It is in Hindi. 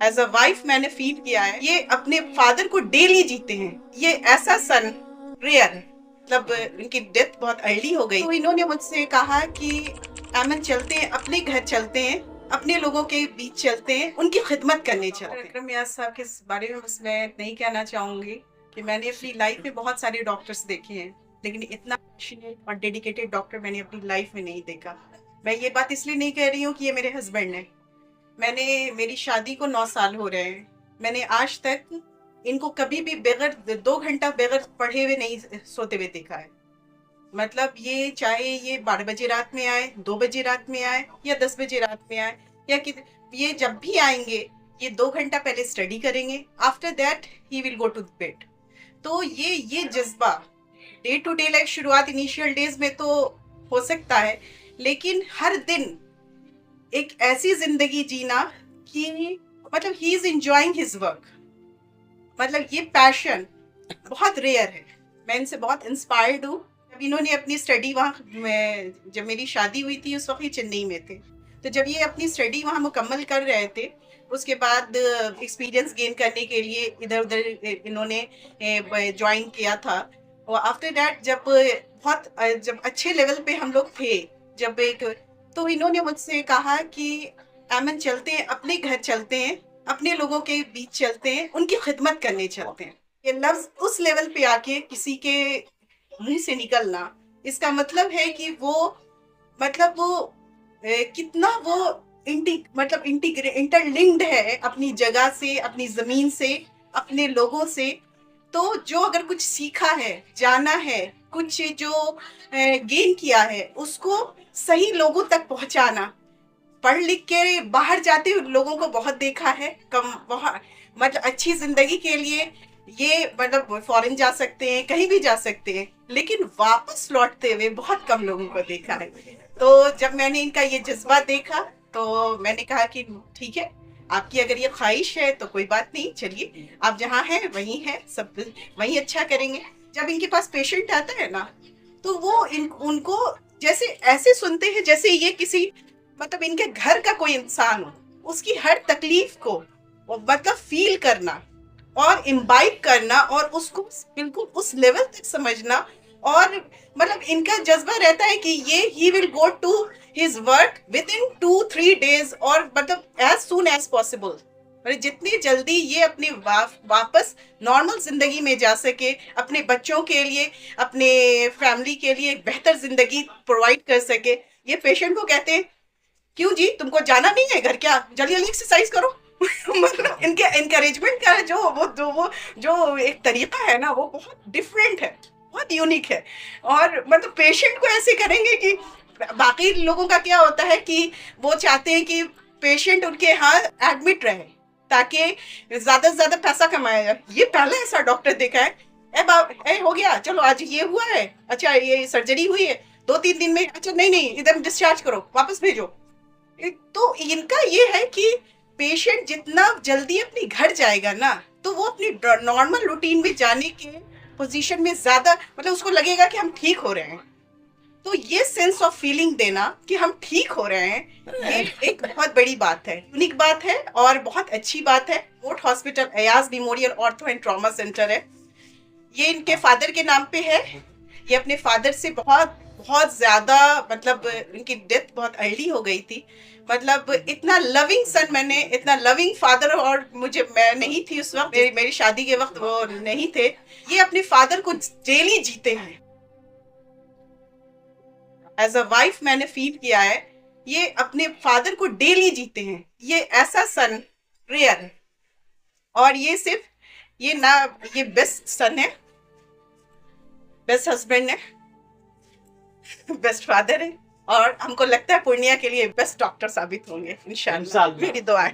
एज अ वाइफ मैंने फील किया है, ये अपने फादर को डेली जीते हैं। ये ऐसा सन रेयर है। मतलब इनकी डेथ बहुत अर्ली हो गई, तो इन्होंने मुझसे कहा कि अमन चलते हैं, अपने घर चलते हैं, अपने लोगों के बीच चलते हैं, उनकी खिदमत करने चलते हैं। अकरम नियाज़ साहब के बारे में बस मैं नहीं कहना चाहूंगी कि मैंने अपनी लाइफ में बहुत सारे डॉक्टर्स देखे हैं, लेकिन इतना पैशनेट और डेडिकेटेड डॉक्टर मैंने अपनी लाइफ में नहीं देखा। मैं ये बात इसलिए नहीं कह रही हूँ कि ये मेरे हस्बैंड हैं। मेरी शादी को 9 साल हो रहे हैं। मैंने आज तक इनको कभी भी बगैर 2 घंटा बगैर पढ़े हुए नहीं सोते हुए देखा है। मतलब ये चाहे ये 12 बजे रात में आए, 2 बजे रात में आए या 10 बजे रात में आए या कि ये जब भी आएंगे ये 2 घंटा पहले स्टडी करेंगे, after that he will go to bed. तो ये जज्बा डे टू डे लाइफ, शुरुआत इनिशियल डेज में तो हो सकता है, लेकिन हर दिन एक ऐसी जिंदगी जीना कि मतलब he is enjoying his work. मतलब ये पैशन बहुत रेयर है। मैं इनसे बहुत इंस्पायर्ड हूँ। जब इन्होंने अपनी स्टडी जब मेरी शादी हुई थी उस वक्त ये चेन्नई में थे, तो जब ये अपनी स्टडी वहाँ मुकम्मल कर रहे थे, उसके बाद एक्सपीरियंस गेन करने के लिए इधर उधर इन्होंने ज्वाइन किया था। और आफ्टर दैट जब अच्छे लेवल पे हम लोग थे, जब एक तो इन्होंने मुझसे कहा कि अमन चलते हैं, अपने घर चलते हैं, अपने लोगों के बीच चलते हैं, उनकी खिदमत करने चलते हैं। ये लफ्ज उस लेवल पे आके किसी के मुंह से निकलना, इसका मतलब है कि वो कितना वो इंटरलिंक्ड है अपनी जगह से, अपनी जमीन से, अपने लोगों से। तो जो अगर कुछ सीखा है, जाना है, कुछ जो गेन किया है, उसको सही लोगों तक पहुंचाना। पढ़ लिख के बाहर जाते हुए लोगों को बहुत देखा है, कम बहुत मतलब अच्छी जिंदगी के लिए ये मतलब फॉरेन जा सकते हैं, कहीं भी जा सकते हैं, लेकिन वापस लौटते हुए बहुत कम लोगों को देखा है। तो जब मैंने इनका ये जज्बा देखा तो मैंने कहा कि ठीक है, आपकी अगर ये ख्वाहिश है तो कोई बात नहीं, चलिए आप जहाँ हैं वहीं हैं, सब वहीं अच्छा करेंगे। जब इनके पास पेशेंट आता है ना, तो वो उनको जैसे ऐसे सुनते हैं जैसे ये किसी मतलब इनके घर का कोई इंसान हो। उसकी हर तकलीफ को मतलब फील करना और इम्बाइब करना और उसको बिल्कुल उस लेवल तक समझना। और मतलब इनका जज्बा रहता है कि ये he will go to his work within 2-3 days, और मतलब एज सून एज पॉसिबल, मतलब जितनी जल्दी ये अपनी वापस नॉर्मल जिंदगी में जा सके, अपने बच्चों के लिए, अपने फैमिली के लिए एक बेहतर जिंदगी प्रोवाइड कर सके। ये पेशेंट को कहते हैं, क्यों जी तुमको जाना नहीं है घर, क्या जल्दी जल्दी एक्सरसाइज करो। मतलब इनके एनकरेजमेंट का जो एक तरीका है ना, वो बहुत डिफरेंट है, बहुत यूनिक है। और मतलब पेशेंट को ऐसे करेंगे कि बाकी लोगों का क्या होता है कि वो चाहते हैं कि पेशेंट उनके यहाँ एडमिट रहे ताकि ज्यादा से ज्यादा पैसा कमाया जाए। ये पहला ऐसा डॉक्टर देखा है, हो गया, चलो आज ये हुआ है, अच्छा ये सर्जरी हुई है, 2-3 दिन में, अच्छा नहीं नहीं इधर डिस्चार्ज करो, वापस भेजो। तो इनका ये है कि पेशेंट जितना जल्दी अपने घर जाएगा ना, तो वो अपनी नॉर्मल रूटीन में जाने के पोजीशन में ज्यादा, मतलब उसको लगेगा कि हम ठीक हो रहे हैं। तो ये सेंस ऑफ फीलिंग देना कि हम ठीक हो रहे हैं, ये एक बहुत बड़ी बात है, यूनिक बात है और बहुत अच्छी बात है। Court hospital Ayaz memorial ortho and trauma centre है, ये इनके फादर के नाम पे है। ये अपने फादर से बहुत बहुत ज्यादा, मतलब इनकी डेथ बहुत अर्ली हो गई थी। मतलब इतना लविंग सन, मैंने इतना लविंग फादर, और मैं नहीं थी उस वक्त, मेरी शादी के वक्त वो नहीं थे। ये अपने फादर को डेली जीते हैं। एज अ वाइफ मैंने फील किया है, ये अपने फादर को डेली जीते हैं। ये ऐसा सन रेयर है, और ये सिर्फ ये ना, ये बेस्ट सन है, बेस्ट हस्बैंड है, बेस्ट फादर है, और हमको लगता है पूर्णिया के लिए बेस्ट डॉक्टर साबित होंगे इंशाल्लाह। मेरी दुआ है।